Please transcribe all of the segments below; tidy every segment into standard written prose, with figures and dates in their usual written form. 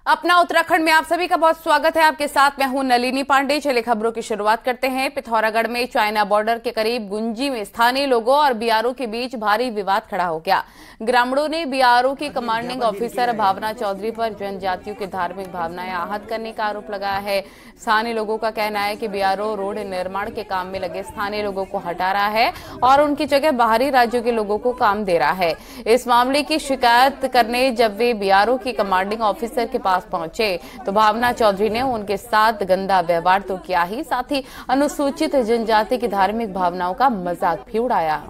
अपना उत्तराखंड में आप सभी का बहुत स्वागत है। आपके साथ मैं हूं नलिनी पांडे। चले खबरों की शुरुआत करते हैं। पिथौरागढ़ में चाइना बॉर्डर के करीब गुंजी में स्थानीय लोगों और बीआरओ के बीच भारी विवाद खड़ा हो गया। ग्रामीणों ने बीआरओ की कमांडिंग ऑफिसर भावना चौधरी पर जनजातियों की धार्मिक भावनाएं आहत करने का आरोप लगाया है। स्थानीय लोगों का कहना है कि बीआरओ रोड निर्माण के काम में लगे स्थानीय लोगों को हटा रहा है और उनकी जगह बाहरी राज्यों के लोगों को काम दे रहा है। इस मामले की शिकायत करने जब वे बीआरओ की कमांडिंग ऑफिसर के पास पहुंचे तो भावना चौधरी ने उनके साथ गंदा व्यवहार तो किया ही, साथ ही अनुसूचित जनजाति की धार्मिक भावनाओं का मजाक भी उड़ाया।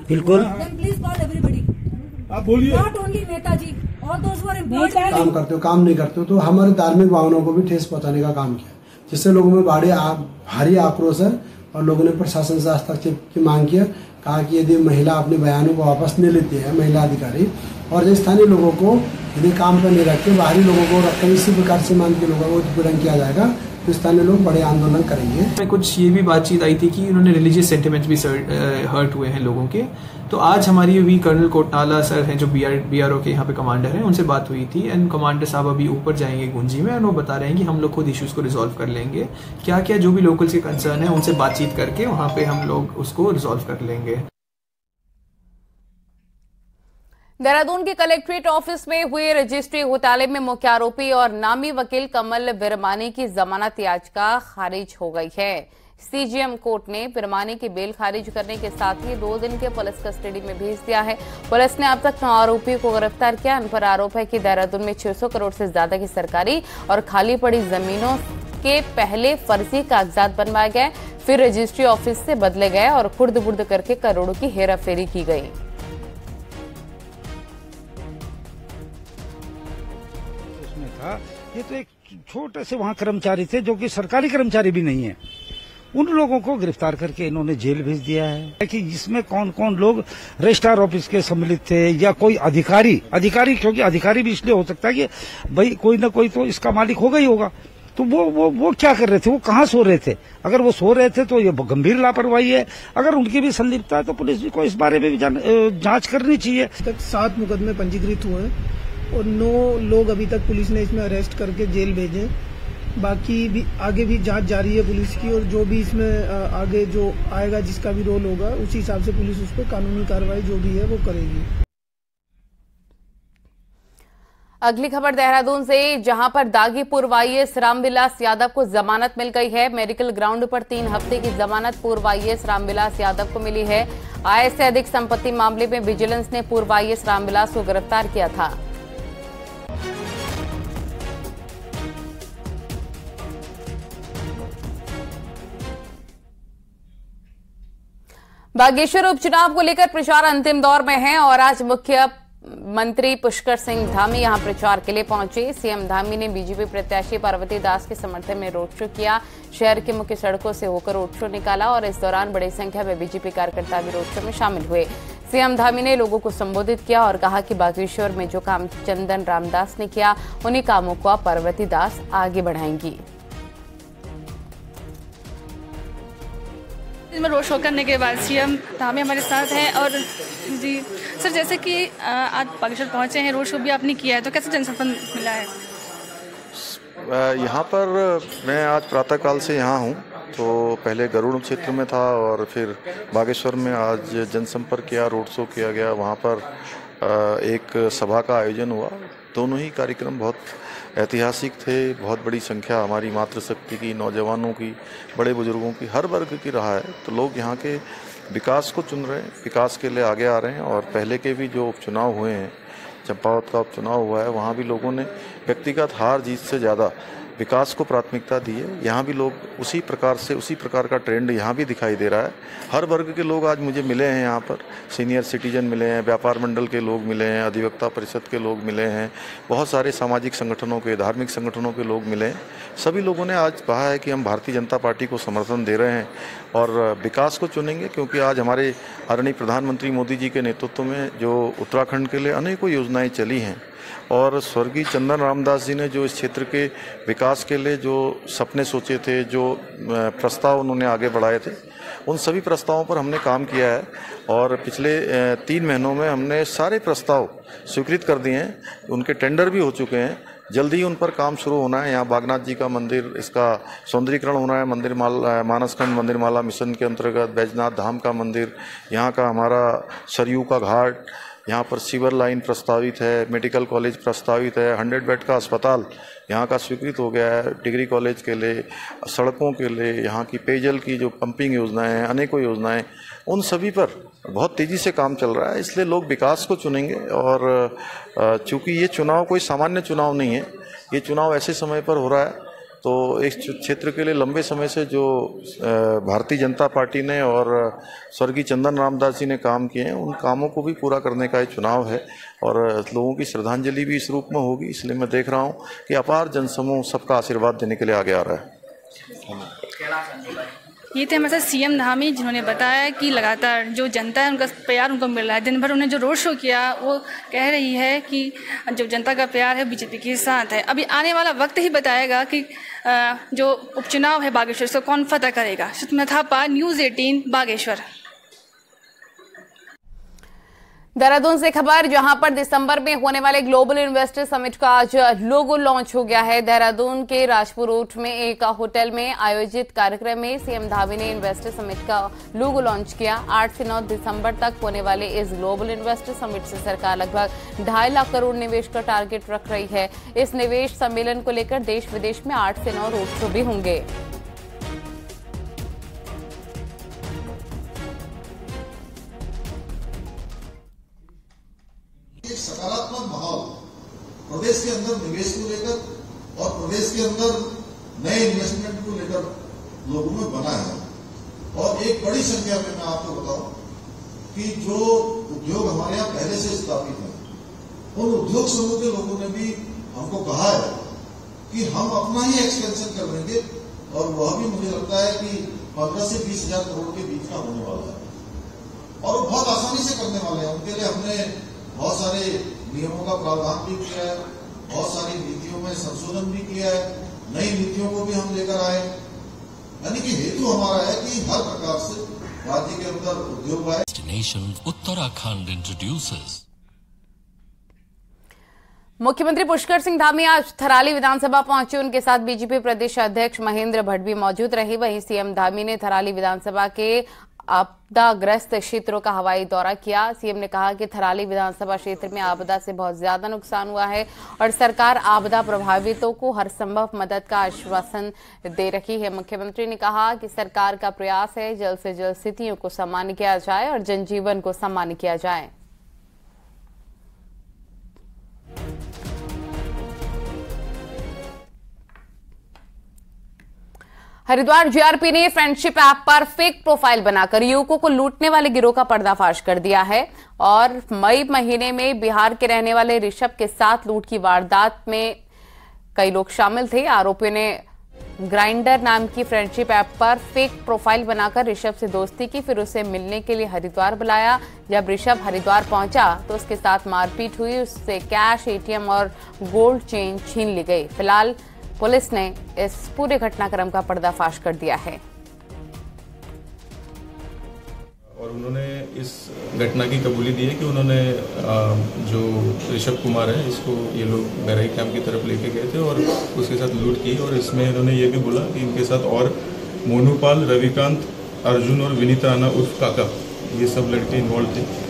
बिल्कुल आप बोलिए। काम करते हो, काम नहीं करते हो, तो हमारे धार्मिक भावनाओं को भी ठेस पहुंचाने का काम किया, जिससे लोगों में भारी आक्रोश है और लोगों ने प्रशासन से हस्तक्षेप की मांग किया। कहा कि यदि महिला अपने बयानों को वापस नहीं लेती है, महिला अधिकारी, और स्थानीय लोगों को यदि काम पर नहीं रखते, बाहरी लोगों को रखकर इसी प्रकार से मान के लोगों को उत्पीड़न किया जाएगा तो स्थानीय लोग बड़े आंदोलन करेंगे। कुछ ये भी बातचीत आई थी कि उन्होंने रिलीजियस सेंटिमेंट्स भी हर्ट हुए हैं लोगों के। तो आज हमारी भी कर्नल कोटनाला सर हैं जो बीआरओ के यहाँ पे कमांडर हैं, उनसे बात हुई थी एंड कमांडर साहब अभी ऊपर जाएंगे गुंजी में और वो बता रहे हैं कि हम लोग खुद इश्यूज को रिजॉल्व कर लेंगे। क्या क्या जो भी लोकल्स के कंसर्न है उनसे बातचीत करके वहाँ पे हम लोग उसको रिजॉल्व कर लेंगे। देहरादून के कलेक्ट्रेट ऑफिस में हुए रजिस्ट्री घोटाले में मुख्य आरोपी और नामी वकील कमल विरमानी की जमानत याचिका खारिज हो गई है। सीजेएम कोर्ट ने विरमानी की बेल खारिज करने के साथ ही 2 दिन के पुलिस कस्टडी में भेज दिया है। पुलिस ने अब तक 9 आरोपियों को गिरफ्तार किया। उन पर आरोप है कि देहरादून में 600 करोड़ से ज्यादा की सरकारी और खाली पड़ी जमीनों के पहले फर्जी कागजात बनवाए गए, फिर रजिस्ट्री ऑफिस से बदले गए और खुर्द बुर्द करके करोड़ों की हेराफेरी की गई। ये तो एक छोटे से वहाँ कर्मचारी थे जो कि सरकारी कर्मचारी भी नहीं है, उन लोगों को गिरफ्तार करके इन्होंने जेल भेज दिया है कि इसमें कौन कौन लोग रजिस्ट्रार ऑफिस के सम्मिलित थे या कोई अधिकारी, क्योंकि अधिकारी भी इसलिए हो सकता है कि भाई कोई ना कोई तो इसका मालिक होगा ही होगा। तो वो क्या कर रहे थे, वो कहाँ सो रहे थे? अगर वो सो रहे थे तो ये गंभीर लापरवाही है। अगर उनकी भी संलिप्तता है तो पुलिस को इस बारे में भी जांच करनी चाहिए। तक 7 मुकदमे पंजीकृत हुए हैं और 9 लोग अभी तक पुलिस ने इसमें अरेस्ट करके जेल भेजे। बाकी भी आगे भी जांच जारी है पुलिस की, और जो भी इसमें आगे जो आएगा जिसका भी रोल होगा उसी हिसाब से पुलिस उस पर कानूनी कार्रवाई जो भी है वो करेगी। अगली खबर देहरादून से, जहां पर दागी पूर्व आईएएस रामविलास यादव को जमानत मिल गई है। मेडिकल ग्राउंड पर 3 हफ्ते की जमानत पूर्व आईएएस रामविलास यादव को मिली है। आय से अधिक संपत्ति मामले में विजिलेंस ने पूर्व आईएएस रामविलास को गिरफ्तार किया था। बागेश्वर उपचुनाव को लेकर प्रचार अंतिम दौर में है और आज मुख्यमंत्री पुष्कर सिंह धामी यहां प्रचार के लिए पहुंचे। सीएम धामी ने बीजेपी प्रत्याशी पार्वती दास के समर्थन में रोड शो किया। शहर की मुख्य सड़कों से होकर रोड शो निकाला और इस दौरान बड़ी संख्या में बीजेपी कार्यकर्ता भी रोड शो में शामिल हुए। सीएम धामी ने लोगों को संबोधित किया और कहा कि बागेश्वर में जो काम चंदन रामदास ने किया, उन्हीं कामों को अब पार्वती दास आगे बढ़ाएंगी। में रोड शो करने के बाद सीएम धामी हमारे साथ हैं। और जी सर, जैसे कि आज बागेश्वर पहुंचे हैं, रोड शो भी आपने किया है, तो कैसे जनसंपर्क मिला है? यहाँ पर मैं आज प्रातःकाल से यहाँ हूँ, तो पहले गरुड़ क्षेत्र में था और फिर बागेश्वर में आज जनसंपर्क किया, रोड शो किया गया। वहाँ पर एक सभा का आयोजन हुआ। दोनों ही कार्यक्रम बहुत ऐतिहासिक थे। बहुत बड़ी संख्या हमारी मातृशक्ति की, नौजवानों की, बड़े बुजुर्गों की, हर वर्ग की रहा है। तो लोग यहाँ के विकास को चुन रहे हैं, विकास के लिए आगे आ रहे हैं। और पहले के भी जो उपचुनाव हुए हैं, चंपावत का उपचुनाव हुआ है, वहाँ भी लोगों ने व्यक्तिगत हार जीत से ज़्यादा विकास को प्राथमिकता दी है। यहाँ भी लोग उसी प्रकार का ट्रेंड यहाँ भी दिखाई दे रहा है। हर वर्ग के लोग आज मुझे मिले हैं यहाँ पर। सीनियर सिटीजन मिले हैं, व्यापार मंडल के लोग मिले हैं, अधिवक्ता परिषद के लोग मिले हैं, बहुत सारे सामाजिक संगठनों के, धार्मिक संगठनों के लोग मिले हैं। सभी लोगों ने आज कहा है कि हम भारतीय जनता पार्टी को समर्थन दे रहे हैं और विकास को चुनेंगे, क्योंकि आज हमारे आदरणीय प्रधानमंत्री मोदी जी के नेतृत्व में जो उत्तराखंड के लिए अनेकों योजनाएँ चली हैं और स्वर्गीय चंदन रामदास जी ने जो इस क्षेत्र के विकास के लिए जो सपने सोचे थे, जो प्रस्ताव उन्होंने आगे बढ़ाए थे, उन सभी प्रस्तावों पर हमने काम किया है और पिछले 3 महीनों में हमने सारे प्रस्ताव स्वीकृत कर दिए हैं। उनके टेंडर भी हो चुके हैं जल्द ही उन पर काम शुरू होना है। यहाँ बागनाथ जी का मंदिर, इसका सौंदर्यीकरण होना है। मंदिर माला, मानसखंड मंदिर माला मिशन के अंतर्गत बैजनाथ धाम का मंदिर, यहाँ का हमारा सरयू का घाट, यहाँ पर सीवर लाइन प्रस्तावित है, मेडिकल कॉलेज प्रस्तावित है, 100 बेड का अस्पताल यहाँ का स्वीकृत हो गया है, डिग्री कॉलेज के लिए, सड़कों के लिए, यहाँ की पेयजल की जो पंपिंग योजनाएं हैं, अनेकों योजनाएं, उन सभी पर बहुत तेज़ी से काम चल रहा है। इसलिए लोग विकास को चुनेंगे। और चूँकि ये चुनाव कोई सामान्य चुनाव नहीं है, ये चुनाव ऐसे समय पर हो रहा है तो इस क्षेत्र के लिए लंबे समय से जो भारतीय जनता पार्टी ने और स्वर्गीय चंदन रामदास जी ने काम किए हैं, उन कामों को भी पूरा करने का ये चुनाव है और लोगों की श्रद्धांजलि भी इस रूप में होगी। इसलिए मैं देख रहा हूँ कि अपार जनसमूह सबका आशीर्वाद देने के लिए आगे आ रहा है। ये थे हमारे साथ सीएम धामी, जिन्होंने बताया कि लगातार जो जनता है उनका प्यार उनको मिल रहा है। दिन भर उन्होंने जो रोड शो किया वो कह रही है कि जो जनता का प्यार है बीजेपी के साथ है। अभी आने वाला वक्त ही बताएगा कि जो उपचुनाव है बागेश्वर से कौन फतह करेगा। सुषमा थापा, न्यूज़ 18 बागेश्वर। देहरादून से खबर, जहां पर दिसंबर में होने वाले ग्लोबल इन्वेस्टर समिट का आज लोगो लॉन्च हो गया है। देहरादून के राजपुर रोड में एक होटल में आयोजित कार्यक्रम में सीएम धामी ने इन्वेस्टर समिट का लोगो लॉन्च किया। 8 से 9 दिसंबर तक होने वाले इस ग्लोबल इन्वेस्टर समिट से सरकार लगभग 2.5 लाख करोड़ निवेश का टारगेट रख रही है। इस निवेश सम्मेलन को लेकर देश विदेश में 8 से 9 रोड शो भी होंगे। एक सकारात्मक माहौल प्रदेश के अंदर निवेश को लेकर और प्रदेश के अंदर नए इन्वेस्टमेंट को लेकर लोगों में बना है। और एक बड़ी संख्या में मैं आपको बताऊं कि जो उद्योग हमारे यहाँ पहले से स्थापित हैं, उन उद्योग समूह के लोगों ने भी हमको कहा है कि हम अपना ही एक्सपेंशन कर लेंगे और वह भी मुझे लगता है कि 15 से 20 हजार करोड़ के बीच का होने वाला है और वो बहुत आसानी से करने वाले हैं। उनके लिए हमने बहुत सारे नियमों का प्रावधान भी किया है, बहुत सारी नीतियों में संशोधन भी किया है, नई नीतियों को भी हम लेकर आए। यानी कि हेतु हमारा है कि हर प्रकार से राज्य के अंदर उद्योग आए। Destination Uttarakhand introduces. मुख्यमंत्री पुष्कर सिंह धामी आज थराली विधानसभा पहुंचे। उनके साथ बीजेपी प्रदेश अध्यक्ष महेंद्र भट्ट भी मौजूद रहे। वहीं सीएम धामी ने थराली विधानसभा के आपदाग्रस्त क्षेत्रों का हवाई दौरा किया। सीएम ने कहा कि थराली विधानसभा क्षेत्र में आपदा से बहुत ज्यादा नुकसान हुआ है और सरकार आपदा प्रभावितों को हर संभव मदद का आश्वासन दे रही है। मुख्यमंत्री ने कहा कि सरकार का प्रयास है जल्द से जल्द स्थितियों को सामान्य किया जाए और जनजीवन को सामान्य किया जाए। हरिद्वार जीआरपी ने फ्रेंडशिप ऐप पर फेक प्रोफाइल बनाकर युवकों को लूटने वाले गिरोह का पर्दाफाश कर दिया है और मई महीने में बिहार के रहने वाले ऋषभ के साथ लूट की वारदात में कई लोग शामिल थे। आरोपियों ने ग्राइंडर नाम की फ्रेंडशिप ऐप पर फेक प्रोफाइल बनाकर ऋषभ से दोस्ती की, फिर उसे मिलने के लिए हरिद्वार बुलाया। जब ऋषभ हरिद्वार पहुंचा तो उसके साथ मारपीट हुई, उससे कैश, एटीएम और गोल्ड चेन छीन ली गई। फिलहाल पुलिस ने इस पूरे घटनाक्रम का पर्दाफाश कर दिया है और उन्होंने इस घटना की कबूली दी है कि उन्होंने जो ऋषभ कुमार है इसको ये लोग बहराई कैंप की तरफ लेके गए थे और उसके साथ लूट की और इसमें इन्होंने ये भी बोला कि इनके साथ और मोनूपाल, रविकांत, अर्जुन और विनीता राणा उर्फ काका, ये सब लड़के इन्वॉल्व थे।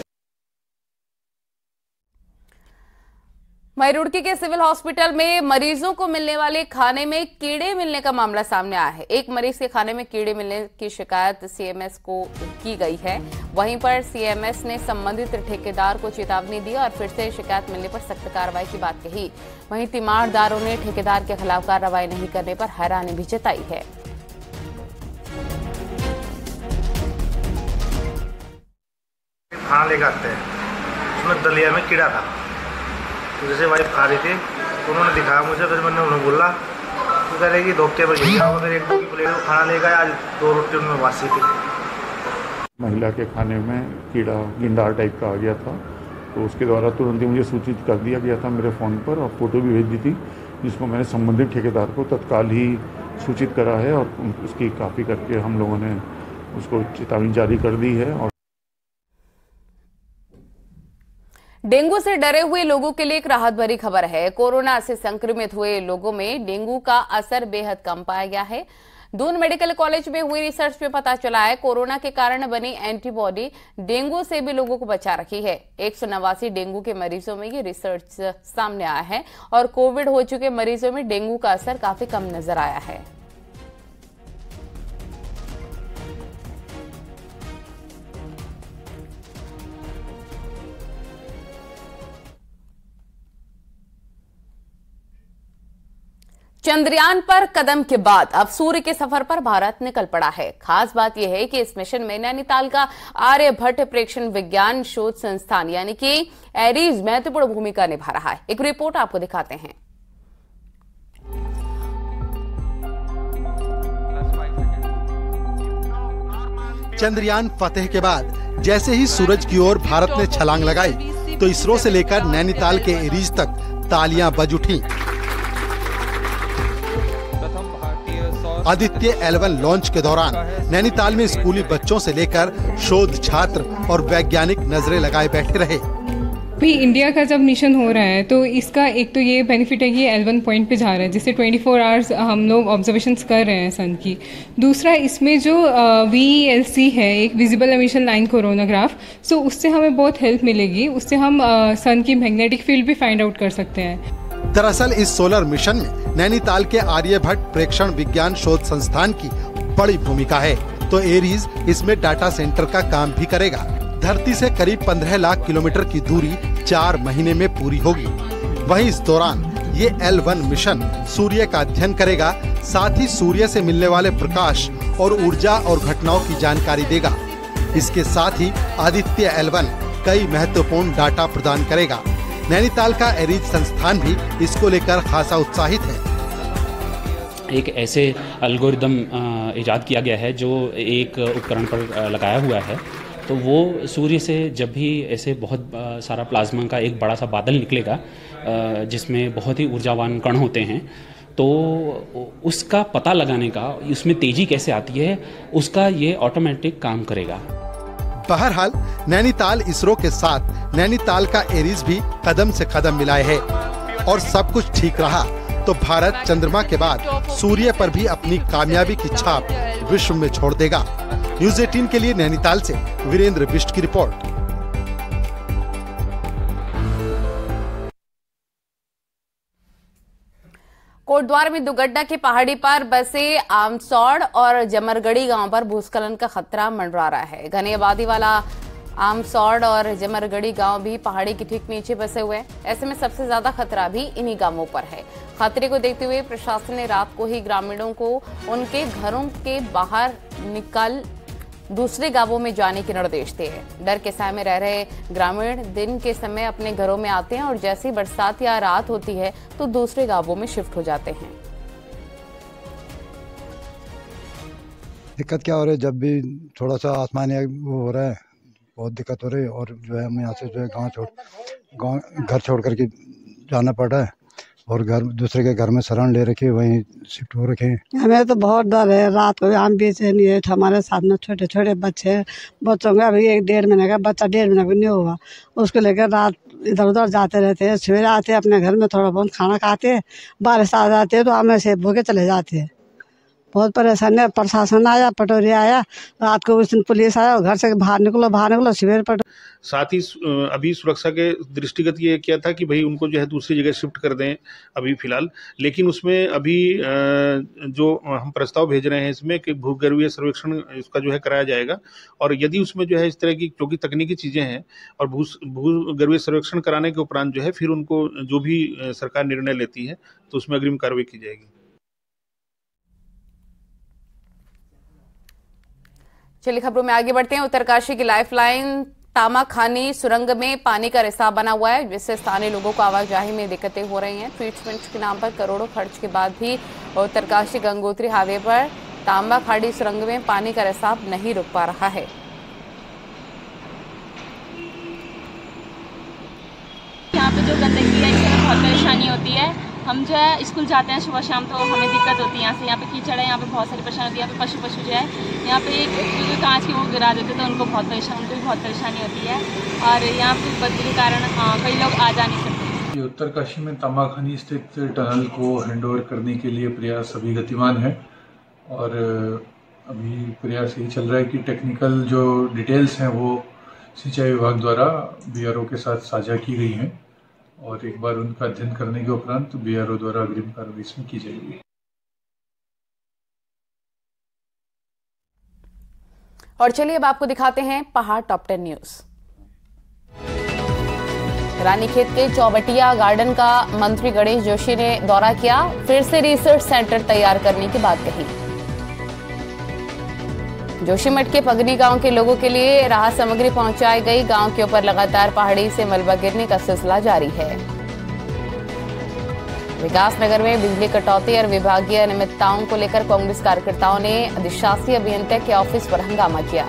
वहीं रुड़की के सिविल हॉस्पिटल में मरीजों को मिलने वाले खाने में कीड़े मिलने का मामला सामने आया है। एक मरीज के खाने में कीड़े मिलने की शिकायत सीएमएस को की गई है। वहीं पर सीएमएस ने संबंधित ठेकेदार को चेतावनी दी और फिर से शिकायत मिलने पर सख्त कार्रवाई की बात कही। वहीं तीमारदारों ने ठेकेदार के खिलाफ कार्रवाई नहीं करने पर हैरानी भी जताई है। खाना लेकर आते हैं, उसमें दलिया में कीड़ा था। तो जैसे वाइफ खा रही थी तो उन्होंने दिखाया मुझे, फिर मैंने उन्हें बोला तो कह रहे कि धोखे पर गिर गया। फिर एक की प्लेट में खाना ले गया, आज 2 रोटी उनमें वासी थी। महिला के खाने में कीड़ा गिंडार टाइप का आ गया था, तो उसके द्वारा तुरंत ही मुझे सूचित कर दिया गया था मेरे फ़ोन पर और फोटो भी भेज दी थी, जिसको मैंने संबंधित ठेकेदार को तत्काल ही सूचित करा है और उसकी कॉपी करके हम लोगों ने उसको चेतावनी जारी कर दी है। और डेंगू से डरे हुए लोगों के लिए एक राहत भरी खबर है। कोरोना से संक्रमित हुए लोगों में डेंगू का असर बेहद कम पाया गया है। दून मेडिकल कॉलेज में हुई रिसर्च में पता चला है कोरोना के कारण बनी एंटीबॉडी डेंगू से भी लोगों को बचा रखी है। 189 डेंगू के मरीजों में ये रिसर्च सामने आया है और कोविड हो चुके मरीजों में डेंगू का असर काफी कम नजर आया है। चंद्रयान पर कदम के बाद अब सूर्य के सफर पर भारत निकल पड़ा है। खास बात यह है कि इस मिशन में नैनीताल का आर्यभट्ट प्रेक्षण विज्ञान शोध संस्थान यानी कि एरीज महत्वपूर्ण भूमिका निभा रहा है। एक रिपोर्ट आपको दिखाते हैं। चंद्रयान फतेह के बाद जैसे ही सूरज की ओर भारत ने छलांग लगाई तो इसरो से लेकर नैनीताल के एरीज तक तालियां बज उठी। आदित्य L1 लॉन्च के दौरान नैनीताल में स्कूली बच्चों से लेकर शोध छात्र और वैज्ञानिक नजरें लगाए बैठे रहे। भी इंडिया का जब मिशन हो रहा है तो इसका एक तो ये बेनिफिट है कि L1 पॉइंट पे जा रहा है, जिससे 24 आवर्स हम लोग ऑब्जर्वेशंस कर रहे हैं सन की। दूसरा इसमें जो VELC है, एक विजिबल एमिशन लाइन कोरोनाग्राफ, सो उससे हमें बहुत हेल्प मिलेगी। उससे हम सन की मैग्नेटिक फील्ड भी फाइंड आउट कर सकते हैं। दरअसल इस सोलर मिशन में नैनीताल के आर्यभट्ट प्रेक्षण विज्ञान शोध संस्थान की बड़ी भूमिका है, तो एरीज इसमें डाटा सेंटर का काम भी करेगा। धरती से करीब 15 लाख किलोमीटर की दूरी 4 महीने में पूरी होगी। वहीं इस दौरान ये L1 मिशन सूर्य का अध्ययन करेगा, साथ ही सूर्य से मिलने वाले प्रकाश और ऊर्जा और घटनाओं की जानकारी देगा। इसके साथ ही आदित्य L1 कई महत्वपूर्ण डाटा प्रदान करेगा। नैनीताल का एरीज संस्थान भी इसको लेकर खासा उत्साहित है। एक ऐसे एल्गोरिदम इजाद किया गया है जो एक उपकरण पर लगाया हुआ है, तो वो सूर्य से जब भी ऐसे बहुत सारा प्लाज्मा का एक बड़ा सा बादल निकलेगा जिसमें बहुत ही ऊर्जावान कण होते हैं, तो उसका पता लगाने का, उसमें तेजी कैसे आती है, उसका ये ऑटोमेटिक काम करेगा। बहरहाल नैनीताल इसरो के साथ नैनीताल का एरीज भी कदम से कदम मिलाए है और सब कुछ ठीक रहा तो भारत चंद्रमा के बाद सूर्य पर भी अपनी कामयाबी की छाप विश्व में छोड़ देगा। न्यूज़ 18 के लिए नैनीताल से वीरेंद्र बिष्ट की रिपोर्ट। कोटद्वार में दुगड्डा की पहाड़ी पर बसे आमसौड़ और जमरगढ़ी गांव पर भूस्खलन का खतरा मंडरा रहा है। घनी आबादी वाला आमसौड़ और जमरगढ़ी गांव भी पहाड़ी के ठीक नीचे बसे हुए हैं। ऐसे में सबसे ज्यादा खतरा भी इन्हीं गांवों पर है। खतरे को देखते हुए प्रशासन ने रात को ही ग्रामीणों को उनके घरों के बाहर निकल दूसरे गांवों में जाने के निर्देश दिए हैं। डर के साए में रह रहे ग्रामीण दिन के समय अपने घरों में आते हैं और जैसी बरसात या रात होती है तो दूसरे गांवों में शिफ्ट हो जाते हैं। दिक्कत क्या हो रही है, जब भी थोड़ा सा आसमानी वो हो रहा है बहुत दिक्कत हो रही है और जो है हमें यहाँ से जो है घर छोड़ करके जाना पड़ रहा है और घर दूसरे के घर में शरण ले रखे वहीं शिफ्ट हो रखे हैं। हमें तो बहुत डर है, रात को हम बेचैनी है। हमारे साथ में छोटे छोटे बच्चे हैं, बच्चों का अभी 1-1.5 महीने का बच्चा 1.5 महीने भी नहीं हुआ, उसको लेकर रात इधर उधर जाते रहते हैं। सवेरे आते हैं अपने घर में थोड़ा बहुत खाना खाते हैं, बारिश आ जाती है तो हमें से भूखे चले जाते हैं। बहुत परेशानी है। प्रशासन आया, पटोरी आया, रात को उस दिन पुलिस आया, घर से बाहर निकलो सवेरे पटो। साथ ही अभी सुरक्षा के दृष्टिगत ये किया था कि भाई उनको जो है दूसरी जगह शिफ्ट कर दें अभी फिलहाल, लेकिन उसमें अभी जो हम प्रस्ताव भेज रहे हैं इसमें कि भूगर्भीय सर्वेक्षण इसका जो है कराया जाएगा और यदि उसमें जो है इस तरह की जो कि तकनीकी चीजें हैं और भूगर्भीय सर्वेक्षण कराने के उपरांत जो है फिर उनको जो भी सरकार निर्णय लेती है तो उसमें अग्रिम कार्रवाई की जाएगी। चलिए खबरों में आगे बढ़ते हैं। उत्तरकाशी की लाइफलाइन तामाखानी सुरंग में पानी का रिसाव बना हुआ है, जिससे स्थानीय लोगों को आवाजाही में दिक्कतें हो रही हैं। ट्रीटमेंट के नाम पर करोड़ों खर्च के बाद भी उत्तरकाशी गंगोत्री हाईवे पर तांबाखाड़ी सुरंग में पानी का रिसाव नहीं रुक पा रहा है। यहाँ पे जो गंदगी है इससे बहुत परेशानी होती है। हम जो है स्कूल जाते हैं सुबह शाम, तो हमें दिक्कत होती है यहाँ पे कीचड़ है, यहाँ पे बहुत सारी परेशानी होती है। यहाँ पे पशु जो है यहाँ पे एक कांच के वो गिरा देते तो उनको भी बहुत परेशानी होती है। और यहाँ पे बदली के कारण कई लोग आ जा नहीं सकते। उत्तरकाशी में तामाखानी स्थित टनल को हैंडओवर करने के लिए प्रयास अभी गतिमान है और अभी प्रयास यही चल रहा है कि टेक्निकल जो डिटेल्स हैं वो सिंचाई विभाग द्वारा बीआरओ के साथ साझा की गई हैं और एक बार उनका अध्ययन करने के उपरांत बीआरओ द्वारा अग्रिम कार्रवाई इसमें की जाएगी। और चलिए अब आपको दिखाते हैं पहाड़ टॉप 10 न्यूज। रानीखेत के चौबटिया गार्डन का मंत्री गणेश जोशी ने दौरा किया, फिर से रिसर्च सेंटर तैयार करने की बात कही। जोशीमठ के पगनी गांव के लोगों के लिए राहत सामग्री पहुंचाई गई। गांव के ऊपर लगातार पहाड़ी से मलबा गिरने का सिलसिला जारी है। विकासनगर में बिजली कटौती और विभागीय अनियमितताओं को लेकर कांग्रेस कार्यकर्ताओं ने अधिशासी अभियंता के ऑफिस पर हंगामा किया।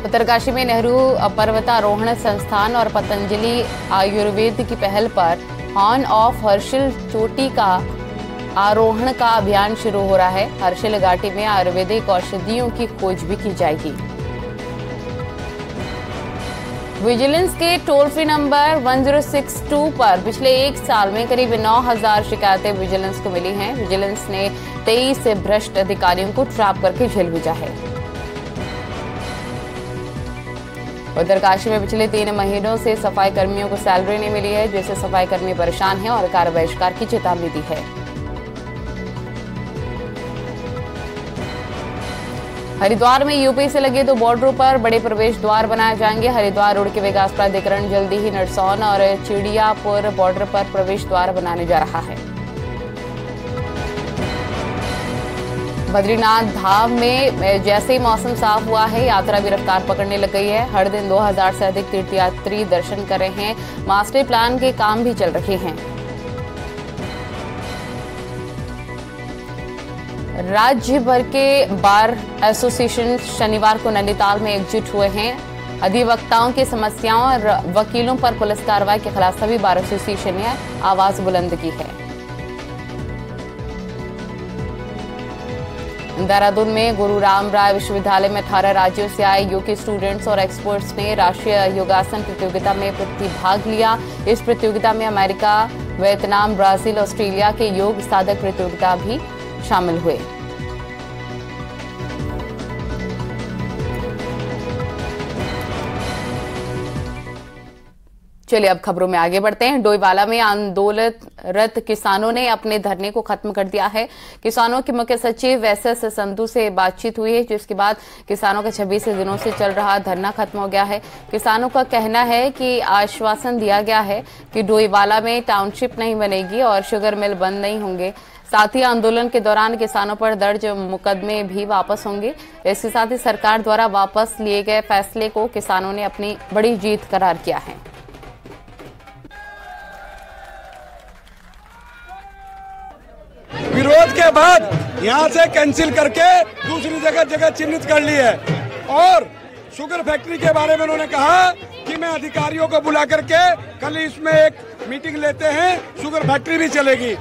उत्तरकाशी में नेहरू पर्वतारोहण संस्थान और पतंजलि आयुर्वेद की पहल पर ऑन ऑफ हर्षिल चोटी का आरोहण का अभियान शुरू हो रहा है। हर्षिल घाटी में आयुर्वेदिक औषधियों की खोज भी की जाएगी। विजिलेंस के टोल फ्री नंबर 1062 पर पिछले एक साल में करीब 9000 शिकायतें विजिलेंस को मिली हैं। विजिलेंस ने 23 भ्रष्ट अधिकारियों को ट्रैप करके जेल भेजा है। उत्तरकाशी में पिछले 3 महीनों से सफाई कर्मियों को सैलरी नहीं मिली है, जिससे सफाई कर्मी परेशान हैं और कार्य बहिष्कार की चेतावनी दी है। हरिद्वार में यूपी से लगे 2 बॉर्डरों पर बड़े प्रवेश द्वार बनाए जाएंगे। हरिद्वार रोड के विकास प्राधिकरण जल्दी ही नरसौन और चिड़ियापुर बॉर्डर पर प्रवेश द्वार बनाने जा रहा है। बद्रीनाथ धाम में जैसे ही मौसम साफ हुआ है, यात्रा भी रफ्तार पकड़ने लग गई है। हर दिन 2000 से अधिक तीर्थयात्री दर्शन कर रहे हैं। मास्टर प्लान के काम भी चल रहे हैं। राज्य भर के बार एसोसिएशन शनिवार को नैनीताल में एकजुट हुए हैं। अधिवक्ताओं की समस्याओं और वकीलों पर पुलिस कार्रवाई के खिलाफ सभी बार एसोसिएशन ने आवाज बुलंद की है। देहरादून में गुरु राम राय विश्वविद्यालय में 18 राज्यों से आए योग के स्टूडेंट्स और एक्सपर्ट्स ने राष्ट्रीय योगासन प्रतियोगिता में प्रतिभाग लिया। इस प्रतियोगिता में अमेरिका, वियतनाम, ब्राजील, ऑस्ट्रेलिया के योग साधक प्रतियोगिता भी शामिल हुए। चलिए अब खबरों में आगे बढ़ते हैं। डोईवाला में आंदोलनरत किसानों ने अपने धरने को खत्म कर दिया है। किसानों के मुख्य सचिव SS संधू से बातचीत हुई है, जिसके बाद किसानों का 26 दिनों से चल रहा धरना खत्म हो गया है। किसानों का कहना है कि आश्वासन दिया गया है कि डोईवाला में टाउनशिप नहीं बनेगी और शुगर मिल बंद नहीं होंगे। साथ ही आंदोलन के दौरान किसानों पर दर्ज मुकदमे भी वापस होंगे। इसके साथ ही सरकार द्वारा वापस लिए गए फैसले को किसानों ने अपनी बड़ी जीत करार किया है। विरोध के बाद यहाँ से कैंसिल करके दूसरी जगह चिन्हित कर ली है और शुगर फैक्ट्री के बारे में उन्होंने कहा कि मैं अधिकारियों को बुला करके कल इसमें एक मीटिंग लेते हैं, शुगर फैक्ट्री भी चलेगी।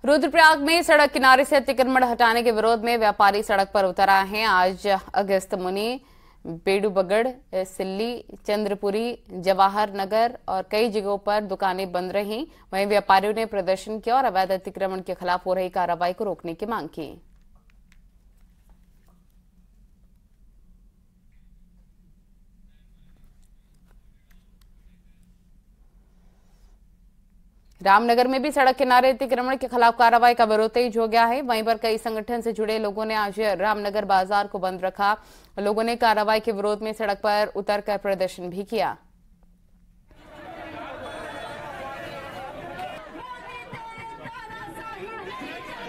रुद्रप्रयाग में सड़क किनारे से अतिक्रमण हटाने के विरोध में व्यापारी सड़क पर उतर आए हैं। आज अगस्त मुनि, बेडूबगढ़, सिल्ली, चंद्रपुरी, जवाहर नगर और कई जगहों पर दुकानें बंद रहीं। वहीं व्यापारियों ने प्रदर्शन किया और अवैध अतिक्रमण के खिलाफ हो रही कार्रवाई को रोकने की मांग की। रामनगर में भी सड़क किनारे अतिक्रमण के खिलाफ कार्रवाई का विरोध तेज हो गया है। वहीं पर कई संगठन से जुड़े लोगों ने आज रामनगर बाजार को बंद रखा। लोगों ने कार्रवाई के विरोध में सड़क पर उतरकर प्रदर्शन भी किया।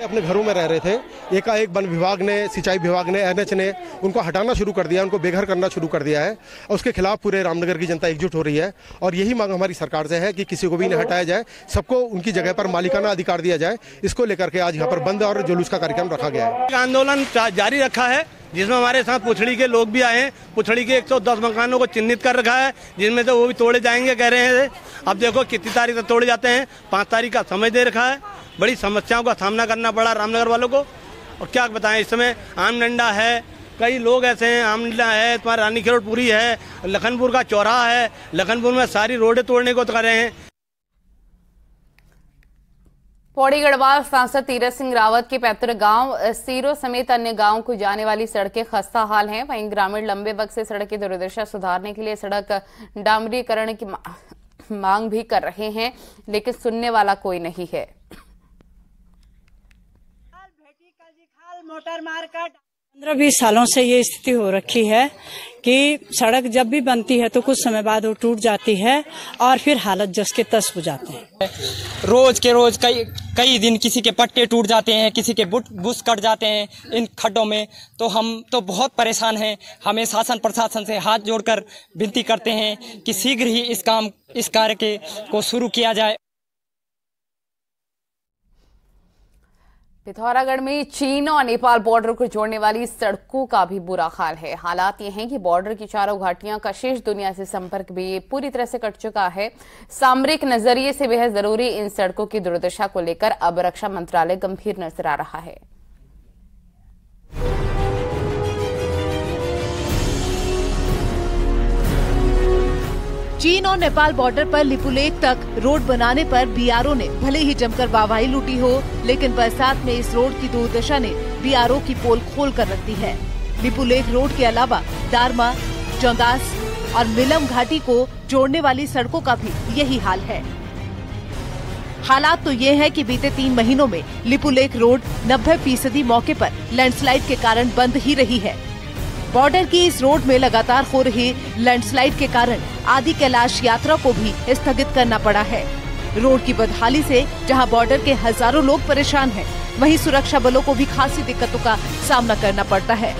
अपने घरों में रह रहे थे, एकाएक वन विभाग ने, सिंचाई विभाग ने, NH ने उनको हटाना शुरू कर दिया, उनको बेघर करना शुरू कर दिया है और उसके खिलाफ पूरे रामनगर की जनता एकजुट हो रही है। और यही मांग हमारी सरकार से है कि किसी को भी नहीं हटाया जाए, सबको उनकी जगह पर मालिकाना अधिकार दिया जाए। इसको लेकर के आज यहाँ पर बंद और जुलूस का कार्यक्रम रखा गया है। आंदोलन जारी रखा है जिसमें हमारे साथ पुछड़ी के लोग भी आए हैं। पुछड़ी के 110 मकानों को चिन्हित कर रखा है, जिनमें से वो भी तोड़े जाएंगे कह रहे हैं। अब देखो कितनी तारीख तक तोड़े जाते हैं, 5 तारीख का समय दे रखा है। बड़ी समस्याओं का सामना करना पड़ा रामनगर वालों को। और क्या बताएं, इस समय आम डंडा है, कई लोग ऐसे हैं, आम डंडा है, तुम्हारा रानी खेरोड पूरी है, लखनपुर का चौराहा है, लखनपुर में सारी रोडें तोड़ने को कर रहे हैं। पौड़ी गढ़वाल सांसद तीरथ सिंह रावत के पैतृक गांव सीरो समेत अन्य गांव को जाने वाली सड़कें खस्ता हाल हैं। वहीं ग्रामीण लंबे वक्त से सड़क की दुर्दशा सुधारने के लिए सड़क डामरीकरण की मांग भी कर रहे हैं, लेकिन सुनने वाला कोई नहीं है। मोटर मार्केट 15-20 सालों से ये स्थिति हो रखी है कि सड़क जब भी बनती है तो कुछ समय बाद वो टूट जाती है और फिर हालत जस के तस हो जाते हैं। रोज के रोज कई दिन किसी के पट्टे टूट जाते हैं, किसी के बुश कट जाते हैं इन खड्डों में। तो हम तो बहुत परेशान हैं। हमें शासन प्रशासन से हाथ जोड़कर विनती करते हैं कि शीघ्र ही इस कार्य को शुरू किया जाए। पिथौरागढ़ में चीन और नेपाल बॉर्डर को जोड़ने वाली सड़कों का भी बुरा हाल है। हालात ये हैं कि बॉर्डर की चारों घाटियां का शेष दुनिया से संपर्क भी पूरी तरह से कट चुका है। सामरिक नजरिए से बेहद जरूरी इन सड़कों की दुर्दशा को लेकर अब रक्षा मंत्रालय गंभीर नजर आ रहा है। चीन और नेपाल बॉर्डर पर लिपुलेख तक रोड बनाने पर बीआरओ ने भले ही जमकर वाहवाही लूटी हो, लेकिन बरसात में इस रोड की दुर्दशा ने बीआरओ की पोल खोल कर रख दी है। लिपुलेख रोड के अलावा दारमा, चौंदास और मिलम घाटी को जोड़ने वाली सड़कों का भी यही हाल है। हालात तो ये है कि बीते 3 महीनों में लिपुलेख रोड 90% मौके पर लैंडस्लाइड के कारण बंद ही रही है। बॉर्डर की इस रोड में लगातार हो रही लैंडस्लाइड के कारण आदि कैलाश यात्रा को भी स्थगित करना पड़ा है। रोड की बदहाली से जहां बॉर्डर के हजारों लोग परेशान हैं, वहीं सुरक्षा बलों को भी खासी दिक्कतों का सामना करना पड़ता है।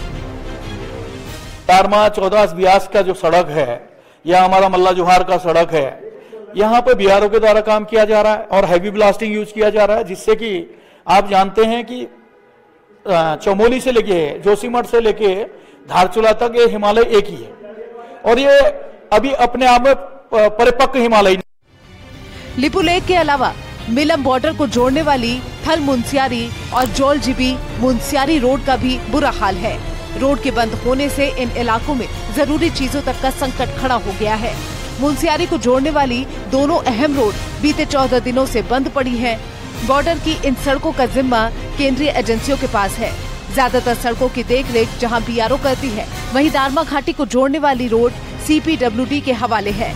दारमा, चौदास, ब्यास का जो सड़क है या हमारा मल्ला जोहार का सड़क है, यहाँ पे बीआरओ के द्वारा काम किया जा रहा है और हैवी ब्लास्टिंग यूज किया जा रहा है, जिससे कि आप जानते हैं कि चमोली से लेके जोशीमठ से लेके धारचूला तक ये हिमालय एक ही है और ये अभी अपने आप में परिपक्व हिमालय। लिपुलेख के अलावा मिलम बॉर्डर को जोड़ने वाली थल मुंसियारी और जोलजिबी मुंसियारी रोड का भी बुरा हाल है। रोड के बंद होने से इन इलाकों में जरूरी चीजों तक का संकट खड़ा हो गया है। मुंसियारी को जोड़ने वाली दोनों अहम रोड बीते 14 दिनों से बंद पड़ी हैं। बॉर्डर की इन सड़कों का जिम्मा केंद्रीय एजेंसियों के पास है। ज्यादातर सड़कों की देखरेख जहां बीआरओ करती है, वहीं दारमा घाटी को जोड़ने वाली रोड CPWD के हवाले है।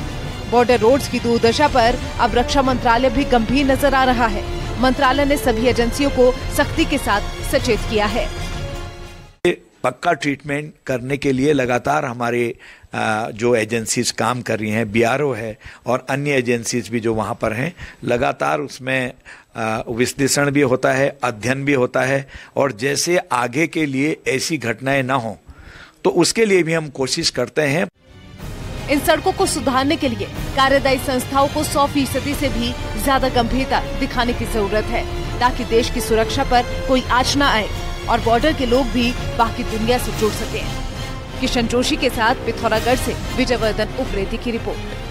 बॉर्डर रोड्स की दुर्दशा पर अब रक्षा मंत्रालय भी गंभीर नजर आ रहा है। मंत्रालय ने सभी एजेंसियों को सख्ती के साथ सचेत किया है। पक्का ट्रीटमेंट करने के लिए लगातार हमारे जो एजेंसीज काम कर रही हैं, बीआरओ है और अन्य एजेंसीज भी जो वहाँ पर हैं, लगातार उसमें विश्लेषण भी होता है, अध्ययन भी होता है और जैसे आगे के लिए ऐसी घटनाएं ना हो तो उसके लिए भी हम कोशिश करते हैं। इन सड़कों को सुधारने के लिए कार्यदायी संस्थाओं को 100% से भी ज्यादा गंभीरता दिखाने की जरूरत है, ताकि देश की सुरक्षा पर कोई आंच न आए और बॉर्डर के लोग भी बाकी दुनिया से जुड़ सकें। किशन जोशी के साथ पिथौरागढ़ से विजयवर्धन उप्रेती की रिपोर्ट।